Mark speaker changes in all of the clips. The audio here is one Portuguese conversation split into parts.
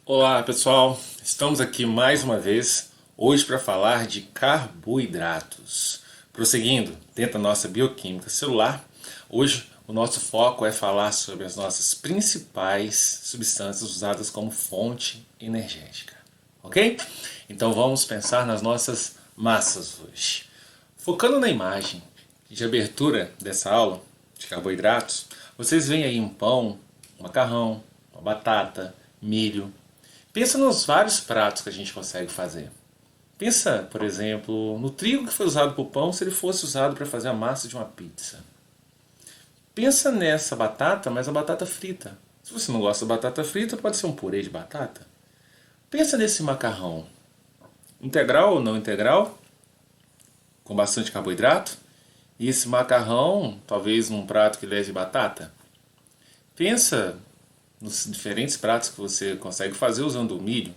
Speaker 1: Olá pessoal, estamos aqui mais uma vez, hoje para falar de carboidratos. Prosseguindo dentro da nossa bioquímica celular, hoje o nosso foco é falar sobre as nossas principais substâncias usadas como fonte energética, ok? Então vamos pensar nas nossas massas hoje. Focando na imagem de abertura dessa aula de carboidratos, vocês veem aí um pão, um macarrão, uma batata, milho. Pensa nos vários pratos que a gente consegue fazer. Pensa, por exemplo, no trigo que foi usado para o pão se ele fosse usado para fazer a massa de uma pizza. Pensa nessa batata, mas a batata frita. Se você não gosta da batata frita, pode ser um purê de batata. Pensa nesse macarrão. Integral ou não integral, com bastante carboidrato. E esse macarrão, talvez num prato que leve batata. Pensa nos diferentes pratos que você consegue fazer usando o milho.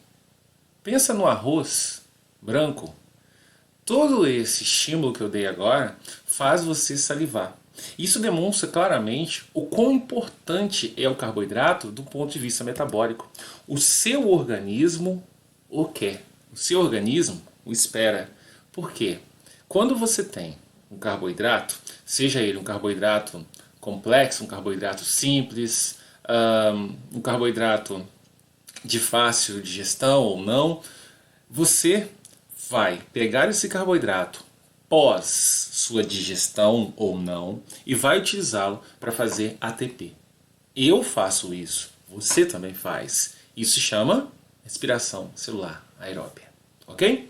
Speaker 1: Pensa no arroz branco. Todo esse estímulo que eu dei agora faz você salivar. Isso demonstra claramente o quão importante é o carboidrato do ponto de vista metabólico. O seu organismo o quer. O seu organismo o espera. Por quê? Quando você tem um carboidrato, seja ele um carboidrato complexo, um carboidrato simples, um carboidrato de fácil digestão ou não, você vai pegar esse carboidrato pós sua digestão ou não e vai utilizá-lo para fazer ATP. Eu faço isso, você também faz. Isso se chama respiração celular aeróbia, ok?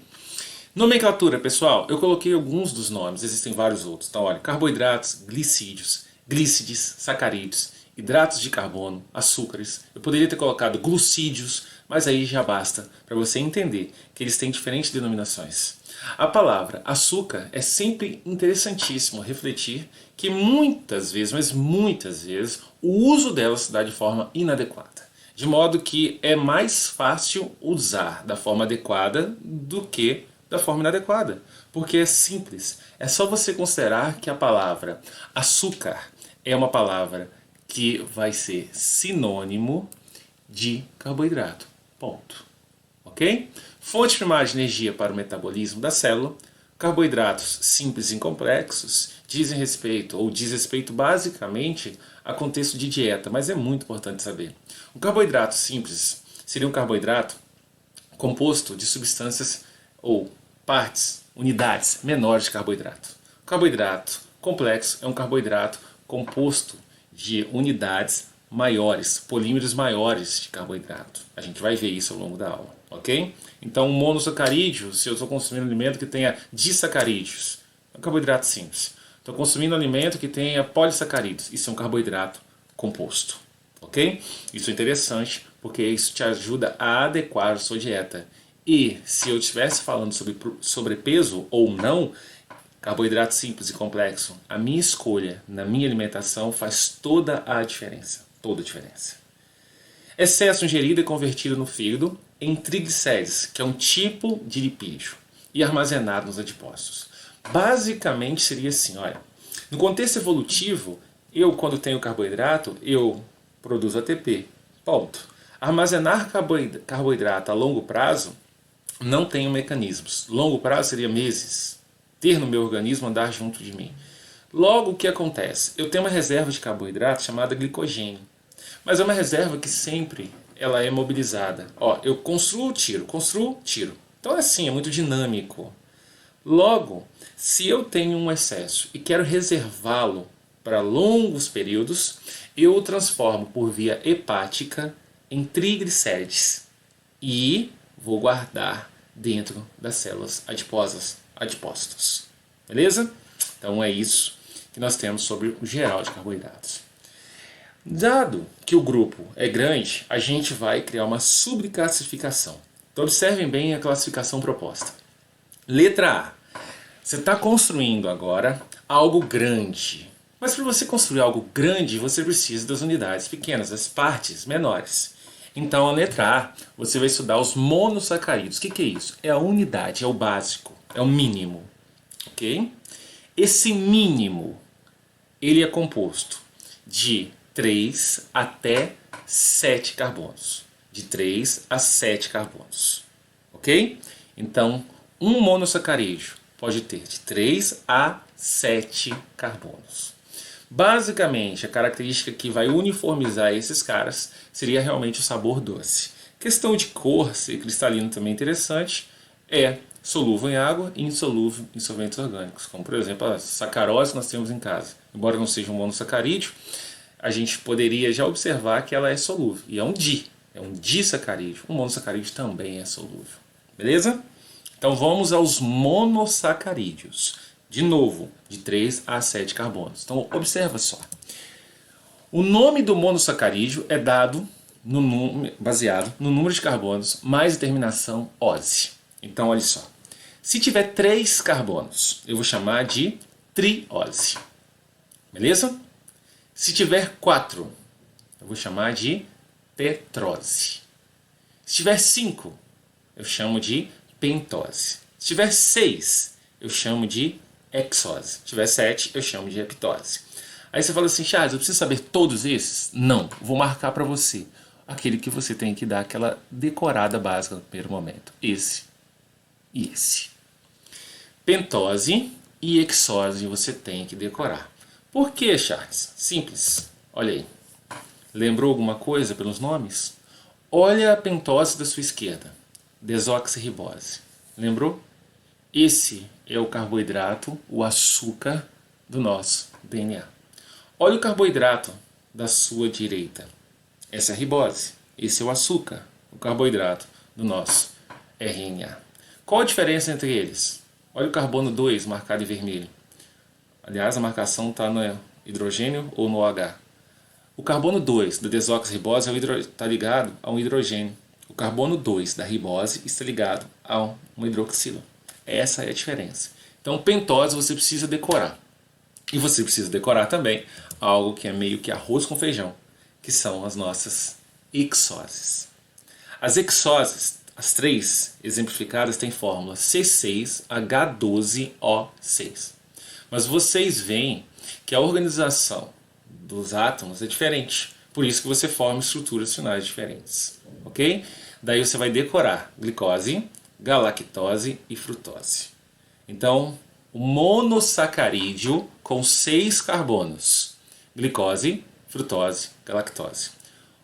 Speaker 1: Nomenclatura, pessoal, eu coloquei alguns dos nomes, existem vários outros. Então, olha, carboidratos, glicídios, glícides, sacarídeos, hidratos de carbono, açúcares. Eu poderia ter colocado glucídios, mas aí já basta para você entender que eles têm diferentes denominações. A palavra açúcar é sempre interessantíssimo refletir que muitas vezes, mas muitas vezes, o uso dela se dá de forma inadequada. De modo que é mais fácil usar da forma adequada do que da forma inadequada. Porque é simples. É só você considerar que a palavra açúcar é uma palavra que vai ser sinônimo de carboidrato. Ponto. Ok? Fonte primária de energia para o metabolismo da célula. Carboidratos simples e complexos dizem respeito, ou diz respeito basicamente a contexto de dieta, mas é muito importante saber. Um carboidrato simples seria um carboidrato composto de substâncias ou partes, unidades menores de carboidrato. O carboidrato complexo é um carboidrato composto de unidades maiores, polímeros maiores de carboidrato. A gente vai ver isso ao longo da aula, ok? Então, um monossacarídeo, se eu estou consumindo um alimento que tenha disacarídeos, é um carboidrato simples. Estou consumindo um alimento que tenha polissacarídeos, isso é um carboidrato composto, ok? Isso é interessante porque isso te ajuda a adequar a sua dieta. E se eu estivesse falando sobre sobrepeso ou não, carboidrato simples e complexo, a minha escolha na minha alimentação faz toda a diferença. Toda a diferença. Excesso ingerido é convertido no fígado em triglicérides, que é um tipo de lipídio, e armazenado nos adipócitos. Basicamente seria assim, olha, no contexto evolutivo, eu quando tenho carboidrato, eu produzo ATP, ponto. Armazenar carboidrato a longo prazo não tenho mecanismos. Longo prazo seria meses. Ter no meu organismo andar junto de mim. Logo, o que acontece? Eu tenho uma reserva de carboidrato chamada glicogênio. Mas é uma reserva que sempre ela é mobilizada. Ó, eu construo, tiro. Então é assim, é muito dinâmico. Logo, se eu tenho um excesso e quero reservá-lo para longos períodos, eu o transformo por via hepática em triglicérides e vou guardar dentro das células adiposas, adipócitos. Beleza? Então é isso que nós temos sobre o geral de carboidratos. Dado que o grupo é grande, a gente vai criar uma subclassificação. Então observem bem a classificação proposta. Letra A. Você está construindo agora algo grande. Mas para você construir algo grande, você precisa das unidades pequenas, das partes menores. Então, a letra A, você vai estudar os monossacarídeos. O que é isso? É a unidade, é o básico, é o mínimo. Ok? Esse mínimo, ele é composto de 3 até 7 carbonos. de 3 a 7 carbonos. Ok? Então, um monossacarídeo pode ter de 3 a 7 carbonos. Basicamente, a característica que vai uniformizar esses caras seria realmente o sabor doce. Questão de cor, ser cristalino também interessante, é solúvel em água e insolúvel em solventes orgânicos, como por exemplo a sacarose que nós temos em casa. Embora não seja um monossacarídeo, a gente poderia já observar que ela é solúvel, e é um disacarídeo. O monossacarídeo também é solúvel. Beleza? Então vamos aos monossacarídeos. De novo, de 3 a 7 carbonos. Então observa só. O nome do monossacarídeo é dado baseado no número de carbonos mais a terminação -ose. Então olha só. Se tiver 3 carbonos, eu vou chamar de triose. Beleza? Se tiver 4, eu vou chamar de tetrose. Se tiver 5, eu chamo de pentose. Se tiver 6, eu chamo de hexose. Se tiver 7, eu chamo de heptose. Aí você fala assim, Charles, eu preciso saber todos esses? Não, vou marcar para você aquele que você tem que dar aquela decorada básica no primeiro momento. Esse e esse. Pentose e hexose você tem que decorar. Por que, Charles? Simples. Olha aí. Lembrou alguma coisa pelos nomes? Olha a pentose da sua esquerda. Desoxirribose. Lembrou? Esse é o carboidrato, o açúcar do nosso DNA. Olha o carboidrato da sua direita. Essa é a ribose. Esse é o açúcar, o carboidrato do nosso RNA. Qual a diferença entre eles? Olha o carbono 2 marcado em vermelho. Aliás, a marcação está no hidrogênio ou no H. O carbono 2 da desoxirribose está ligado a um hidrogênio. O carbono 2 da ribose está ligado a um hidroxilo. Essa é a diferença. Então, pentose você precisa decorar. E você precisa decorar também algo que é meio que arroz com feijão, que são as nossas hexoses. As hexoses, as 3 exemplificadas, têm fórmula C6H12O6. Mas vocês veem que a organização dos átomos é diferente. Por isso que você forma estruturas finais diferentes. Ok? Daí você vai decorar glicose, galactose e frutose. Então, o monossacarídeo com 6 carbonos. Glicose, frutose, galactose.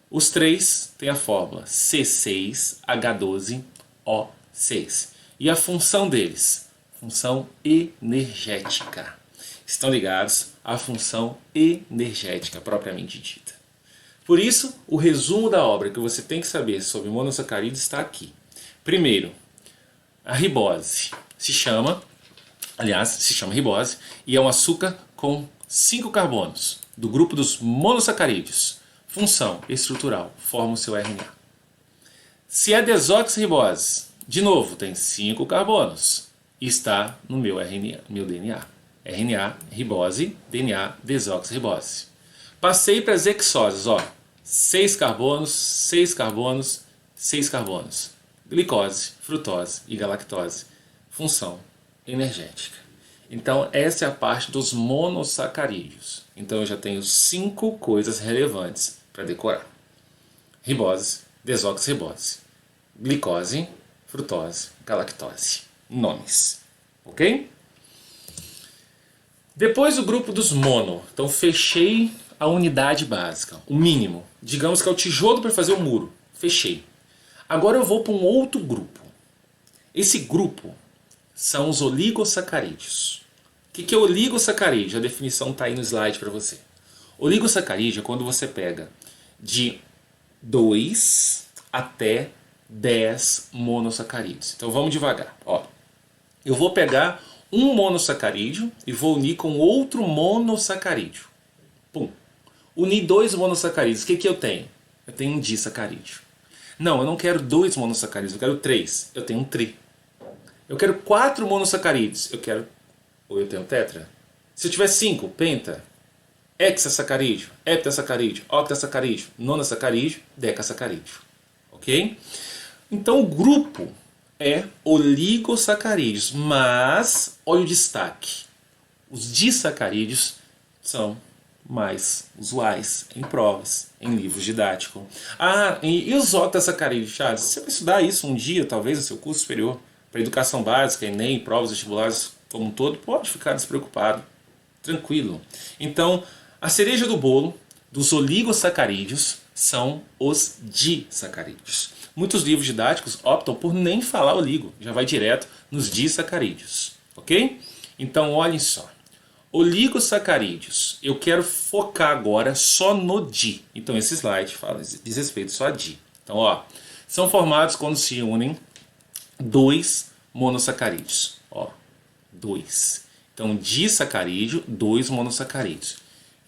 Speaker 1: Os 3 têm a fórmula C6H12O6. E a função deles? Função energética. Estão ligados à função energética propriamente dita. Por isso, o resumo da obra que você tem que saber sobre monossacarídeos está aqui. Primeiro, a ribose se chama ribose e é um açúcar com 5 carbonos do grupo dos monossacarídeos. Função estrutural, forma o seu RNA. Se é desoxirribose, de novo, tem 5 carbonos e está no meu RNA, meu DNA. RNA, ribose, DNA, desoxirribose. Passei para as hexoses, ó. 6 carbonos, 6 carbonos, 6 carbonos. Glicose, frutose e galactose. Função energética. Então, essa é a parte dos monossacarídeos. Então, eu já tenho 5 coisas relevantes para decorar. Ribose, desoxirribose, glicose, frutose, galactose. Nomes. Ok? Depois do grupo dos mono. Então, fechei a unidade básica, o mínimo. Digamos que é o tijolo para fazer o muro. Fechei. Agora eu vou para um outro grupo. Esse grupo são os oligosacarídeos. O que é oligosacarídeo? A definição está aí no slide para você. Oligosacarídeo é quando você pega de 2 até 10 monossacarídeos. Então vamos devagar. Ó, eu vou pegar um monossacarídeo e vou unir com outro monossacarídeo. Pum. Unir 2 monossacarídeos. O que eu tenho? Eu tenho um disacarídeo. Não, eu não quero 2 monossacarídeos, eu quero 3. Eu tenho um tri. Eu quero 4 monossacarídeos. Eu tenho tetra. Se eu tiver 5, penta. Hexasacarídeo, heptasacarídeo, octasacarídeo, nonasacarídeo, decasacarídeo. Ok? Então o grupo é oligosacarídeos, mas olha o destaque. Os disacarídeos são mais usuais em provas, em livros didáticos. E os octasacarídeos, Charles? Você vai estudar isso um dia, talvez, no seu curso superior, para educação básica, Enem, provas vestibulares como um todo, pode ficar despreocupado, tranquilo. Então, a cereja do bolo dos oligosacarídeos são os disacarídeos. Muitos livros didáticos optam por nem falar oligo, já vai direto nos disacarídeos, ok? Então, olhem só. Oligosacarídeos, eu quero focar agora só no di. Então, esse slide diz respeito só a di. Então, ó, são formados quando se unem dois monossacarídeos. Ó, dois. Então, disacarídeo, dois monossacarídeos.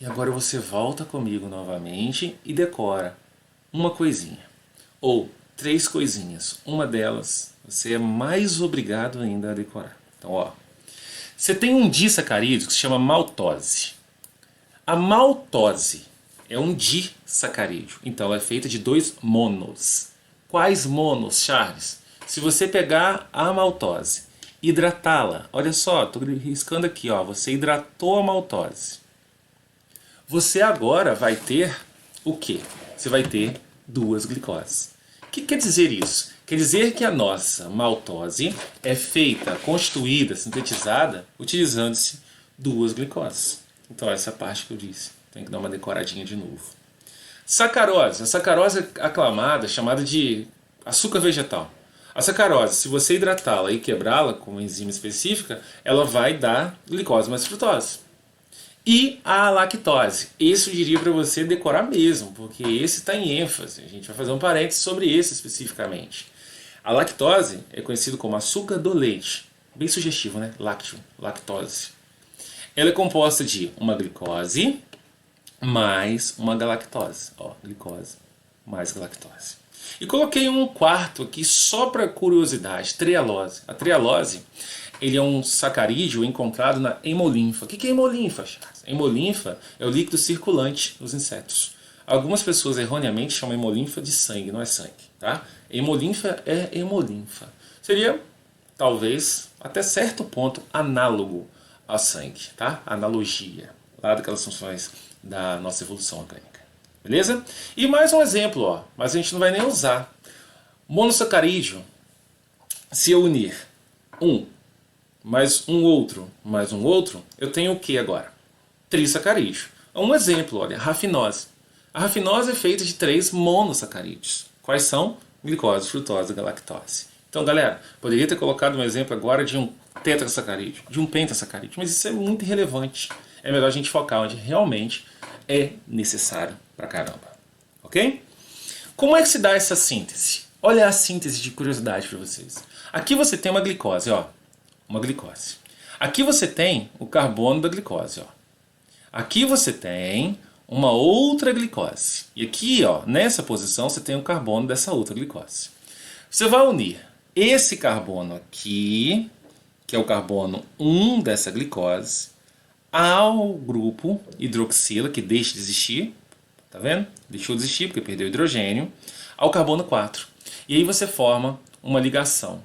Speaker 1: E agora você volta comigo novamente e decora uma coisinha. Ou 3 coisinhas. Uma delas você é mais obrigado ainda a decorar. Então, ó. Você tem um disacarídeo que se chama maltose. A maltose é um disacarídeo. Então, ela é feita de 2 monos. Quais monos, Charles? Se você pegar a maltose, hidratá-la. Olha só, estou riscando aqui. Ó, você hidratou a maltose. Você agora vai ter o quê? Você vai ter 2 glicoses. O que quer dizer isso? Quer dizer que a nossa maltose é feita, constituída, sintetizada, utilizando-se 2 glicoses. Então essa é a parte que eu disse. Tem que dar uma decoradinha de novo. Sacarose. A sacarose é aclamada, chamada de açúcar vegetal. A sacarose, se você hidratá-la e quebrá-la com uma enzima específica, ela vai dar glicose mais frutose. E a lactose. Esse eu diria para você decorar mesmo, porque esse está em ênfase. A gente vai fazer um parênteses sobre esse especificamente. A lactose é conhecido como açúcar do leite. Bem sugestivo, né? Lácteo, lactose. Ela é composta de uma glicose mais uma galactose. Ó, glicose mais galactose. E coloquei um quarto aqui só para curiosidade, trealose. A trealose, ele é um sacarídeo encontrado na hemolinfa. O que é hemolinfa, Charles? Hemolinfa é o líquido circulante dos insetos. Algumas pessoas erroneamente chamam hemolinfa de sangue, não é sangue, tá? Hemolinfa é hemolinfa. Seria, talvez, até certo ponto, análogo ao sangue, tá? Analogia, lá daquelas funções da nossa evolução orgânica. Beleza? E mais um exemplo, ó, mas a gente não vai nem usar. Monossacarídeo, se eu unir mais um outro, eu tenho o que agora? Trissacarídeo. Um exemplo, olha, rafinose. A rafinose é feita de 3 monossacarídeos. Quais são? Glicose, frutose e galactose. Então, galera, poderia ter colocado um exemplo agora de um tetrassacarídeo, de um pentassacarídeo, mas isso é muito irrelevante. É melhor a gente focar onde realmente é necessário pra caramba. Ok? Como é que se dá essa síntese? Olha a síntese de curiosidade para vocês. Aqui você tem uma glicose, ó. Uma glicose. Aqui você tem o carbono da glicose, ó. Aqui você tem uma outra glicose. E aqui, ó, nessa posição, você tem o carbono dessa outra glicose. Você vai unir esse carbono aqui, que é o carbono 1 dessa glicose, ao grupo hidroxila, que deixa de existir, tá vendo? Deixou de existir porque perdeu hidrogênio, ao carbono 4. E aí você forma uma ligação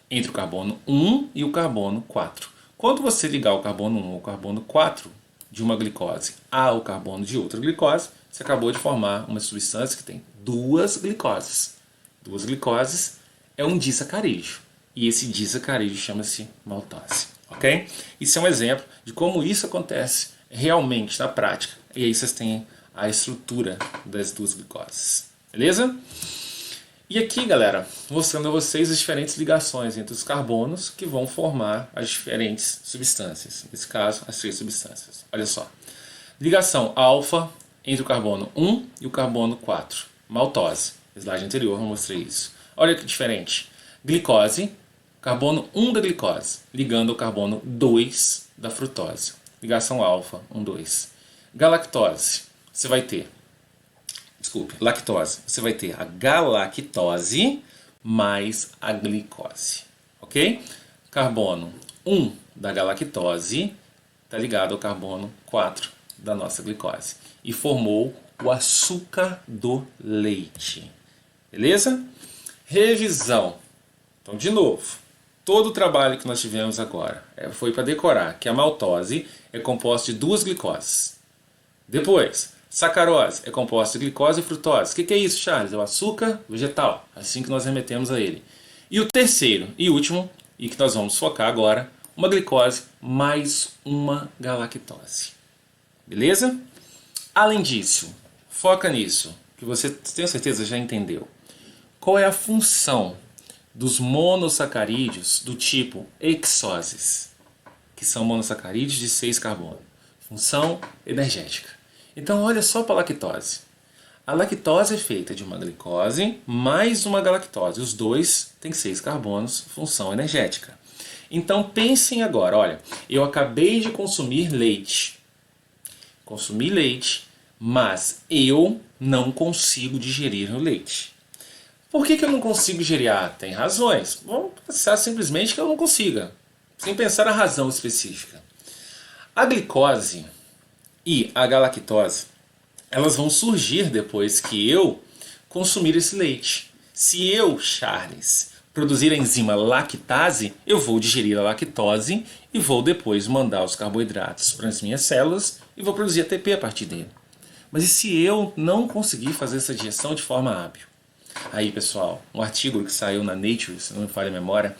Speaker 1: entre o carbono 1 e o carbono 4. Quando você ligar o carbono 1 ao carbono 4 de uma glicose ao carbono de outra glicose, você acabou de formar uma substância que tem 2 glicoses. 2 glicoses é um disacarídeo. E esse disacarídeo chama-se maltose. Ok? Isso é um exemplo de como isso acontece realmente na prática. E aí vocês têm a estrutura das 2 glicoses. Beleza? E aqui, galera, mostrando a vocês as diferentes ligações entre os carbonos que vão formar as diferentes substâncias. Nesse caso, as 3 substâncias. Olha só. Ligação alfa entre o carbono 1 e o carbono 4. Maltose. No slide anterior eu mostrei isso. Olha que diferente. Glicose, carbono 1 da glicose, ligando ao carbono 2 da frutose. Ligação alfa, 1, 2. Galactose, você vai ter... lactose. Você vai ter a galactose mais a glicose. Ok? Carbono 1 da galactose está ligado ao carbono 4 da nossa glicose. E formou o açúcar do leite. Beleza? Revisão. Então, de novo, todo o trabalho que nós tivemos agora foi para decorar que a maltose é composta de 2 glicoses. Depois, sacarose é composto de glicose e frutose. O que é isso, Charles? É o açúcar vegetal, assim que nós remetemos a ele. E o terceiro e último, e que nós vamos focar agora, uma glicose mais uma galactose. Beleza? Além disso, foca nisso, que você tenho certeza já entendeu. Qual é a função dos monossacarídeos do tipo hexoses, que são monossacarídeos de 6 carbono? Função energética. Então olha só para a lactose. A lactose é feita de uma glicose mais uma galactose. Os dois têm 6 carbonos, função energética. Então pensem agora, olha, eu acabei de consumir leite. Consumi leite, mas eu não consigo digerir o leite. Por que eu não consigo digerir? Ah, tem razões. Vamos pensar simplesmente que eu não consiga, sem pensar a razão específica. A glicose e a galactose, elas vão surgir depois que eu consumir esse leite. Se eu, Charles, produzir a enzima lactase, eu vou digerir a lactose e vou depois mandar os carboidratos para as minhas células e vou produzir ATP a partir dele. Mas e se eu não conseguir fazer essa digestão de forma hábil? Aí, pessoal, um artigo que saiu na Nature, se não me falha a memória,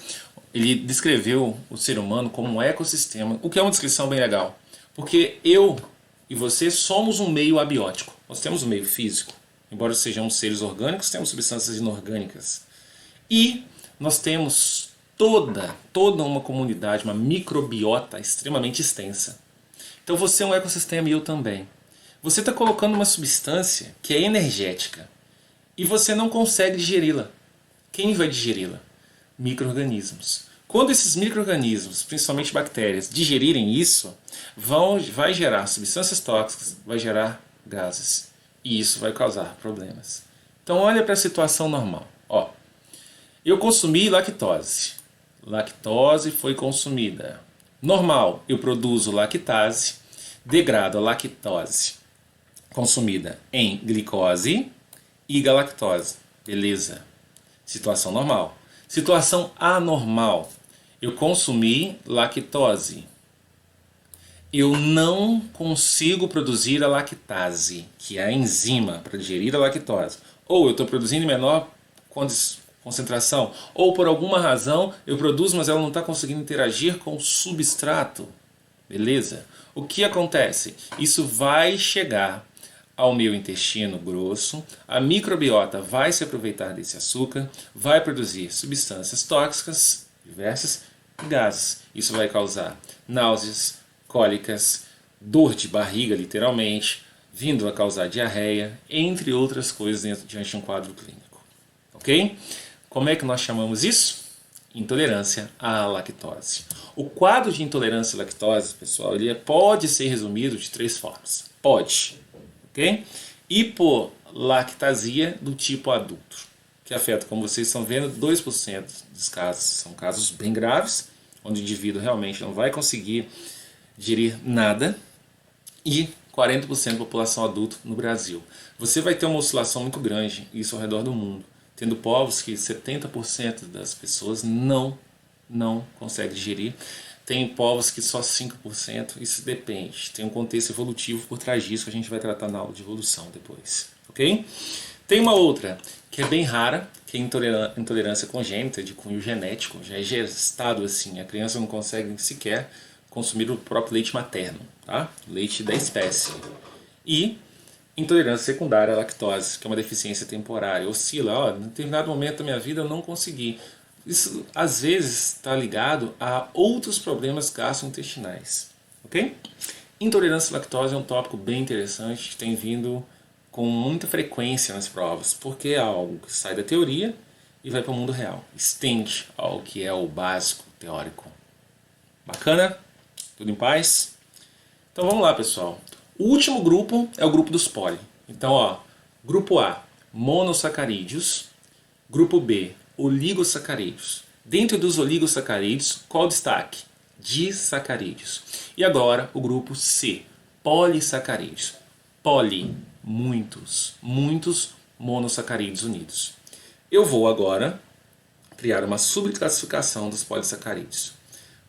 Speaker 1: ele descreveu o ser humano como um ecossistema, o que é uma descrição bem legal. Porque eu e você somos um meio abiótico. Nós temos um meio físico. Embora sejamos seres orgânicos, temos substâncias inorgânicas. E nós temos toda uma comunidade, uma microbiota extremamente extensa. Então você é um ecossistema e eu também. Você está colocando uma substância que é energética e você não consegue digeri-la. Quem vai digeri-la? Micro-organismos. Quando esses micro-organismos, principalmente bactérias, digerirem isso, vai gerar substâncias tóxicas, vai gerar gases. E isso vai causar problemas. Então olha para a situação normal. Ó, eu consumi lactose. Lactose foi consumida. Normal, eu produzo lactase, degrado a lactose consumida em glicose e galactose. Beleza. Situação normal. Situação anormal. Eu consumi lactose. Eu não consigo produzir a lactase, que é a enzima para digerir a lactose. Ou eu estou produzindo em menor concentração, ou por alguma razão eu produzo, mas ela não está conseguindo interagir com o substrato. Beleza? O que acontece? Isso vai chegar ao meu intestino grosso, a microbiota vai se aproveitar desse açúcar, vai produzir substâncias tóxicas, diversas, e gases. Isso vai causar náuseas, cólicas, dor de barriga, literalmente, vindo a causar diarreia, entre outras coisas diante de um quadro clínico. Ok? Como é que nós chamamos isso? Intolerância à lactose. O quadro de intolerância à lactose, pessoal, ele pode ser resumido de 3 formas. Pode. Ok? Hipolactasia do tipo adulto, que afeta, como vocês estão vendo, 2% dos casos. São casos bem graves, onde o indivíduo realmente não vai conseguir digerir nada, e 40% da população adulta no Brasil. Você vai ter uma oscilação muito grande, isso ao redor do mundo, tendo povos que 70% das pessoas não consegue digerir. Tem povos que só 5%, isso depende. Tem um contexto evolutivo por trás disso que a gente vai tratar na aula de evolução depois. Ok? Tem uma outra que é bem rara, que é intolerância congênita de cunho genético. Já é gestado assim, a criança não consegue sequer consumir o próprio leite materno, tá? Leite da espécie. E intolerância secundária à lactose, que é uma deficiência temporária. Oscila, ó, em determinado momento da minha vida eu não consegui. Isso às vezes está ligado a outros problemas gastrointestinais, ok? Intolerância à lactose é um tópico bem interessante que tem vindo com muita frequência nas provas, porque é algo que sai da teoria e vai para o mundo real, estende ao que é o básico teórico. Bacana? Tudo em paz? Então vamos lá, pessoal. O último grupo é o grupo dos poli. Então, ó, grupo A, monossacarídeos, grupo B, oligosacarídeos. Dentro dos oligosacarídeos, qual o destaque? Disacarídeos. E agora o grupo C, polissacarídeos. Poli, muitos monossacarídeos unidos. Eu vou agora criar uma subclassificação dos polissacarídeos.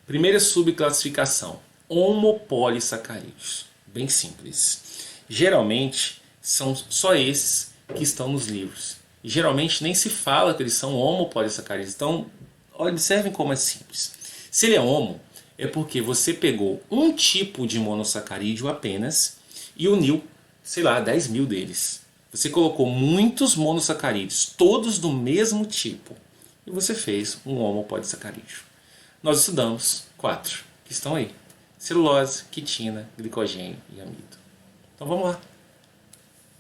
Speaker 1: Primeira subclassificação, homopolissacarídeos. Bem simples. geralmente são só esses que estão nos livros. E geralmente nem se fala que eles são homopolissacarídeos. Então, observem como é simples. Se ele é homo, é porque você pegou um tipo de monossacarídeo apenas e uniu, sei lá, 10 mil deles. Você colocou muitos monossacarídeos, todos do mesmo tipo, e você fez um homopolissacarídeo. Nós estudamos 4, que estão aí: celulose, quitina, glicogênio e amido. Então vamos lá.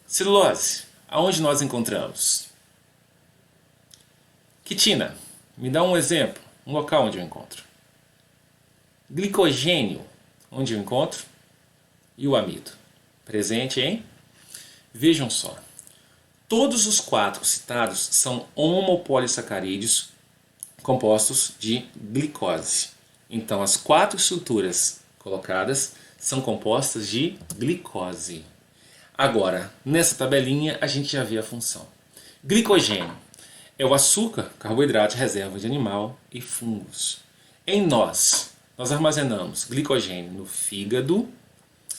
Speaker 1: Celulose, aonde nós encontramos? Quitina, me dá um exemplo, um local onde eu encontro. Glicogênio, onde eu encontro? E o amido? Presente em? Vejam só. Todos os 4 citados são homopolissacarídeos compostos de glicose. Então, as 4 estruturas colocadas são compostas de glicose. Agora, nessa tabelinha, a gente já vê a função. Glicogênio é o açúcar, carboidrato, reserva de animal e fungos. Em nós armazenamos glicogênio no fígado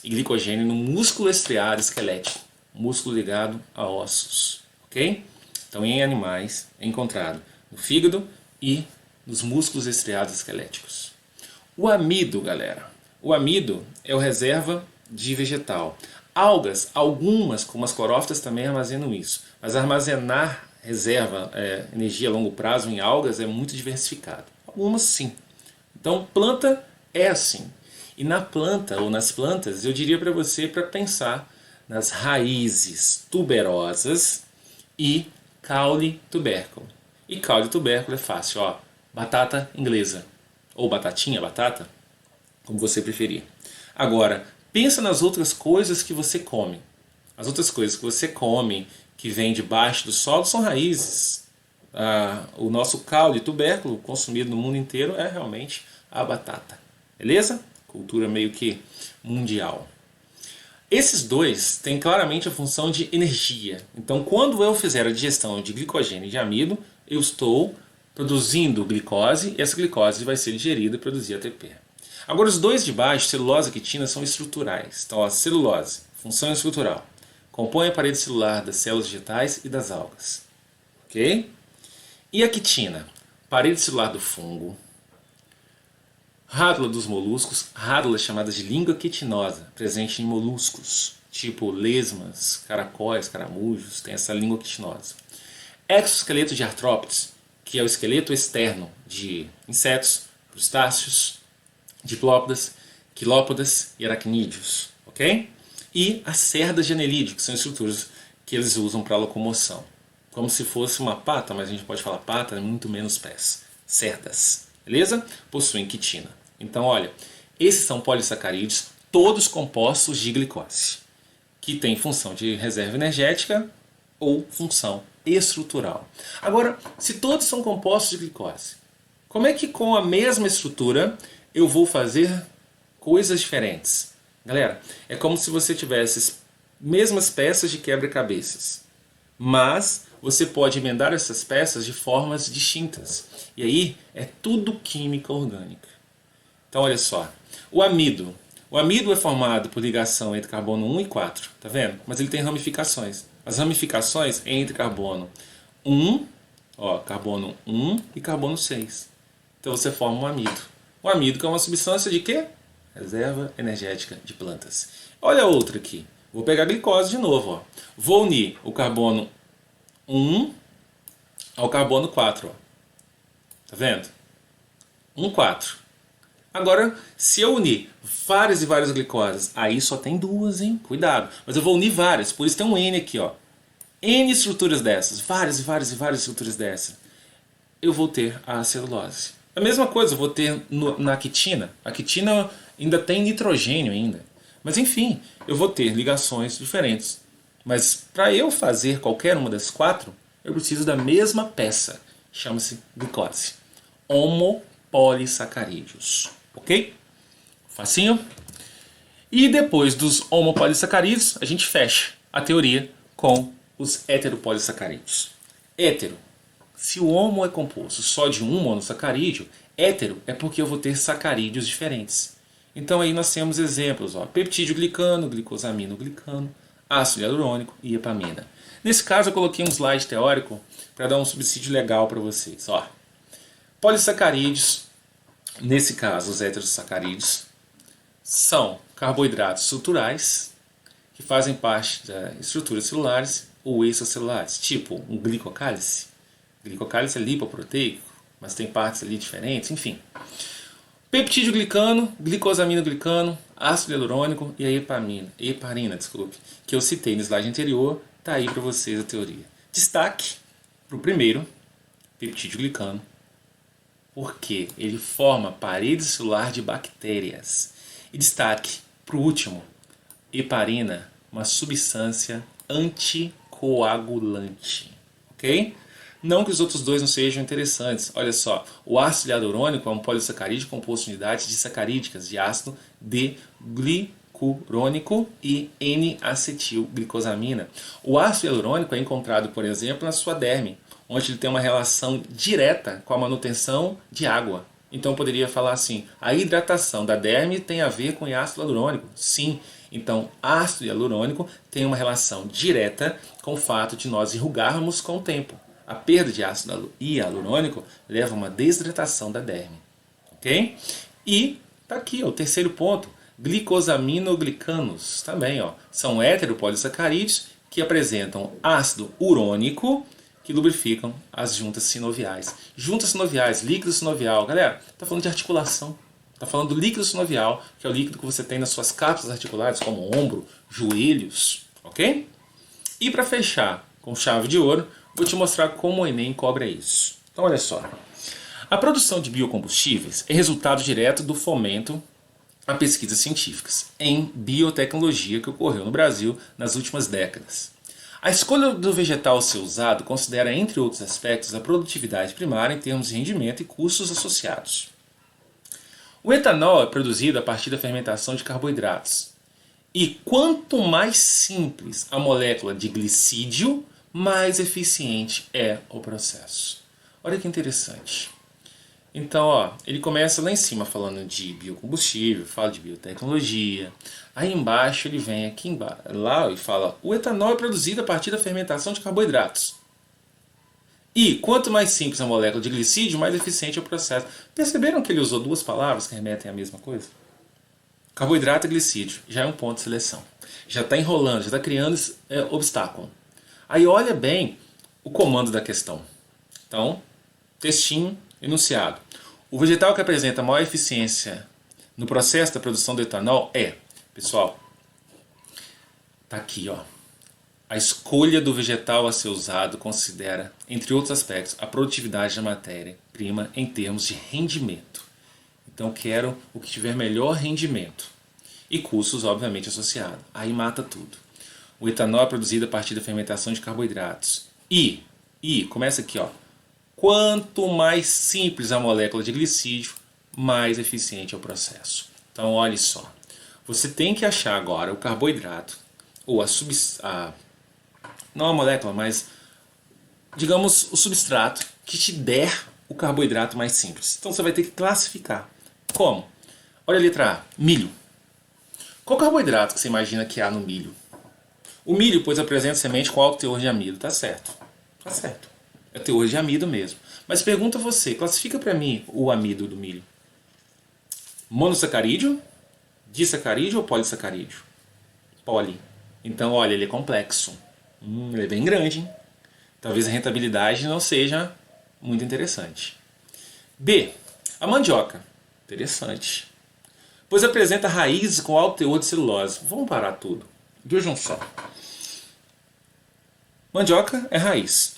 Speaker 1: e glicogênio no músculo estriado esquelético, músculo ligado a ossos, ok? Então, em animais é encontrado no fígado e nos músculos estriados esqueléticos. O amido, galera, o amido é o reserva de vegetal. Algas, algumas, como as clorófitas, também armazenam isso, mas armazenar reserva, energia a longo prazo em algas é muito diversificado. Algumas sim. Então, planta é assim. E na planta, ou nas plantas, eu diria para você para pensar nas raízes tuberosas e caule tubérculo. E caule tubérculo é fácil, ó, batata inglesa, ou batatinha, batata, como você preferir. Agora, pensa nas outras coisas que você come. As outras coisas que você come, que vêm debaixo do solo, são raízes. O nosso caule tubérculo, consumido no mundo inteiro, é realmente a batata. Beleza? Cultura meio que mundial. Esses dois têm claramente a função de energia. Então, quando eu fizer a digestão de glicogênio e de amido, eu estou produzindo glicose e essa glicose vai ser digerida e produzir ATP. Agora, os dois de baixo, celulose e quitina, são estruturais. Então, a celulose, função estrutural, compõe a parede celular das células vegetais e das algas. Ok? E a quitina, parede celular do fungo, rádula dos moluscos, rádulas chamadas de língua quitinosa, presente em moluscos, tipo lesmas, caracóis, caramujos, tem essa língua quitinosa. Exoesqueleto de artrópodes, que é o esqueleto externo de insetos, crustáceos, diplópodas, quilópodas e aracnídeos, ok? E as cerdas de anelídeo, que são estruturas que eles usam para locomoção. Como se fosse uma pata, mas a gente pode falar pata, muito menos pés. Cerdas, beleza? Possuem quitina. Então, olha, esses são polissacarídeos, todos compostos de glicose, que tem função de reserva energética ou função estrutural. Agora, se todos são compostos de glicose, como é que com a mesma estrutura eu vou fazer coisas diferentes? Galera, é como se você tivesse as mesmas peças de quebra-cabeças, mas você pode emendar essas peças de formas distintas. E aí é tudo química orgânica. Então olha só, o amido. O amido é formado por ligação entre carbono 1 e 4, tá vendo? Mas ele tem ramificações. As ramificações entre carbono 1, carbono 1 e carbono 6. Então você forma um amido. O amido que é uma substância de quê? Reserva energética de plantas. Olha outra aqui. Vou pegar a glicose de novo. Ó. Vou unir o carbono 1 ao carbono 4. Ó. Tá vendo? 1, 4. Agora, se eu unir várias e várias glicoses, aí só tem duas, hein? Cuidado. Mas eu vou unir várias, por isso tem um N aqui, ó. N estruturas dessas, várias e várias e várias estruturas dessas. Eu vou ter a celulose. A mesma coisa eu vou ter na quitina. A quitina ainda tem nitrogênio ainda. Mas enfim, eu vou ter ligações diferentes. Mas para eu fazer qualquer uma das 4, eu preciso da mesma peça. Chama-se glicose. Homopolissacarídeos. Ok? Facinho? E depois dos homopolissacarídeos, a gente fecha a teoria com os heteropolissacarídeos. Hétero. Se o homo é composto só de um monossacarídeo, hétero é porque eu vou ter sacarídeos diferentes. Então aí nós temos exemplos, ó, peptídeo glicano, glicosamino glicano, ácido hialurônico e epamina. Nesse caso eu coloquei um slide teórico para dar um subsídio legal para vocês. Ó, polissacarídeos, nesse caso os heterossacarídeos, são carboidratos estruturais que fazem parte das estruturas celulares ou extracelulares, tipo um glicocálice. Glicocálice é lipoproteico, mas tem partes ali diferentes, enfim. Peptídeo glicano, glicosaminoglicano, ácido hialurônico e a heparina, que eu citei no slide anterior, tá aí para vocês a teoria. Destaque para o primeiro, peptídeo glicano, porque ele forma parede celular de bactérias. E destaque para o último, heparina, uma substância anticoagulante, ok? Não que os outros dois não sejam interessantes. Olha só, o ácido hialurônico é um polissacarídeo composto de unidades disacarídicas de ácido D-glicurônico e N-acetilglicosamina. O ácido hialurônico é encontrado, por exemplo, na sua derme, onde ele tem uma relação direta com a manutenção de água. Então eu poderia falar assim, a hidratação da derme tem a ver com ácido hialurônico? Sim. Então, ácido hialurônico tem uma relação direta com o fato de nós enrugarmos com o tempo. A perda de ácido hialurônico leva a uma desidratação da derme. Ok? E tá aqui ó, o terceiro ponto, glicosaminoglicanos. Também ó, são heteropolissacarídeos que apresentam ácido urônico que lubrificam as juntas sinoviais. Juntas sinoviais, líquido sinovial. Galera, tá falando de articulação. Está falando do líquido sinovial, que é o líquido que você tem nas suas cápsulas articulares, como ombro, joelhos, ok? E para fechar com chave de ouro, vou te mostrar como o Enem cobra isso. Então olha só. A produção de biocombustíveis é resultado direto do fomento a pesquisas científicas em biotecnologia que ocorreu no Brasil nas últimas décadas. A escolha do vegetal a ser usado considera, entre outros aspectos, a produtividade primária em termos de rendimento e custos associados. O etanol é produzido a partir da fermentação de carboidratos. E quanto mais simples a molécula de glicídio, mais eficiente é o processo. Olha que interessante. Então, ó, ele começa lá em cima falando de biocombustível, fala de biotecnologia. Aí embaixo ele vem aqui lá e fala: o etanol é produzido a partir da fermentação de carboidratos. E quanto mais simples a molécula de glicídio, mais eficiente é o processo. Perceberam que ele usou duas palavras que remetem à mesma coisa? Carboidrato e glicídio. Já é um ponto de seleção. Já está enrolando, já está criando obstáculo. Aí olha bem o comando da questão. Então, textinho, enunciado. O vegetal que apresenta maior eficiência no processo da produção do etanol é, pessoal, tá aqui, ó. A escolha do vegetal a ser usado considera, entre outros aspectos, a produtividade da matéria-prima em termos de rendimento. Então quero o que tiver melhor rendimento. E custos, obviamente, associados. Aí mata tudo. O etanol é produzido a partir da fermentação de carboidratos. E começa aqui, ó. Quanto mais simples a molécula de glicídio, mais eficiente é o processo. Então olhe só. Você tem que achar agora o carboidrato, ou não a molécula, mas digamos o substrato que te der o carboidrato mais simples. Então você vai ter que classificar. Como? Olha a letra A, milho. Qual carboidrato que você imagina que há no milho? O milho, pois, apresenta semente com alto teor de amido. Tá certo. Tá certo. É teor de amido mesmo. Mas pergunta você, classifica para mim o amido do milho. Monossacarídeo, disacarídeo ou polissacarídeo? Poli. Então, olha, ele é complexo. Ele é bem grande, hein? Talvez a rentabilidade não seja muito interessante. B. A mandioca. Interessante. Pois apresenta raízes com alto teor de celulose. Vamos parar tudo. Vejam só. Mandioca é raiz.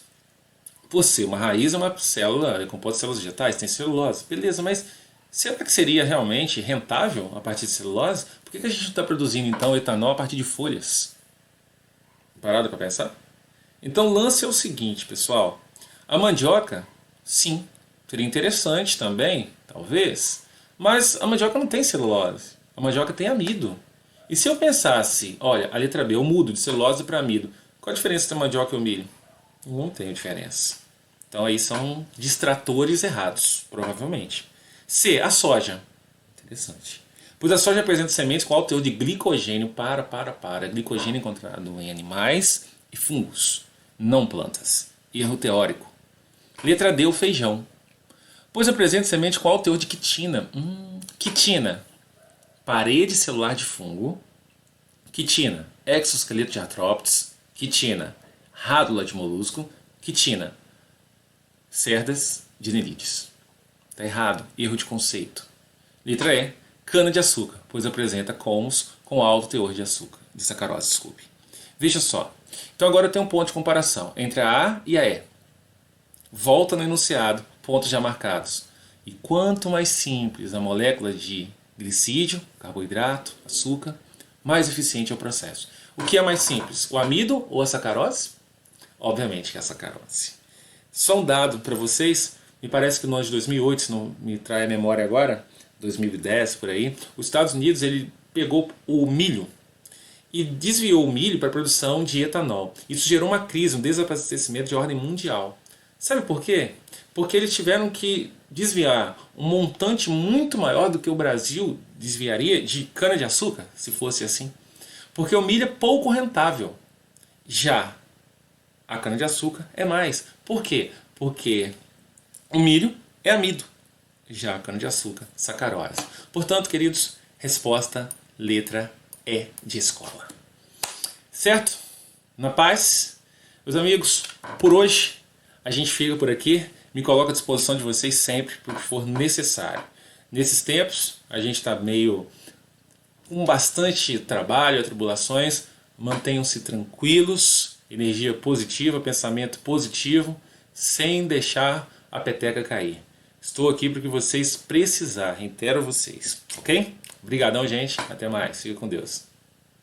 Speaker 1: Você, uma raiz é uma célula, é composta de células vegetais, tem celulose. Beleza, mas será que seria realmente rentável a partir de celulose? Por que a gente está produzindo então etanol a partir de folhas? Parado para pensar? Então o lance é o seguinte, pessoal. A mandioca, sim, seria interessante também, talvez, mas a mandioca não tem celulose. A mandioca tem amido. E se eu pensasse, olha, a letra B, eu mudo de celulose para amido. Qual a diferença entre a mandioca e o milho? Não tem diferença. Então aí são distratores errados, provavelmente. C, a soja. Interessante. Pois a soja apresenta sementes com alto teor de glicogênio glicogênio encontrado em animais e fungos, não plantas. Erro teórico. Letra D, o feijão. Pois apresenta semente com alto teor de quitina. Quitina, parede celular de fungo. Quitina, exoesqueleto de artrópodes. Quitina, rádula de molusco. Quitina, cerdas de nerídeos. Está errado, erro de conceito. Letra E, cana-de-açúcar, pois apresenta colmos com alto teor de açúcar, de sacarose, desculpe. Veja só. Então agora eu tenho um ponto de comparação entre a A e a E. Volta no enunciado, pontos já marcados. E quanto mais simples a molécula de glicídio, carboidrato, açúcar, mais eficiente é o processo. O que é mais simples, o amido ou a sacarose? Obviamente que é a sacarose. Só um dado para vocês, me parece que no ano de 2008, se não me trai a memória agora, 2010 por aí, os Estados Unidos ele pegou o milho e desviou o milho para a produção de etanol. Isso gerou uma crise, um desabastecimento de ordem mundial. Sabe por quê? Porque eles tiveram que desviar um montante muito maior do que o Brasil desviaria de cana-de-açúcar, se fosse assim. Porque o milho é pouco rentável. Já a cana-de-açúcar é mais. Por quê? Porque o milho é amido. Já a cana-de-açúcar, sacarose. Portanto, queridos, resposta letra E de escola. Certo? Na paz? Meus amigos, por hoje a gente fica por aqui. Me coloco à disposição de vocês sempre, por que for necessário. Nesses tempos, a gente está meio com bastante trabalho, atribulações. Mantenham-se tranquilos, energia positiva, pensamento positivo, sem deixar a peteca cair. Estou aqui para o que vocês precisarem, reitero a vocês, ok? Obrigadão, gente. Até mais. Fica com Deus.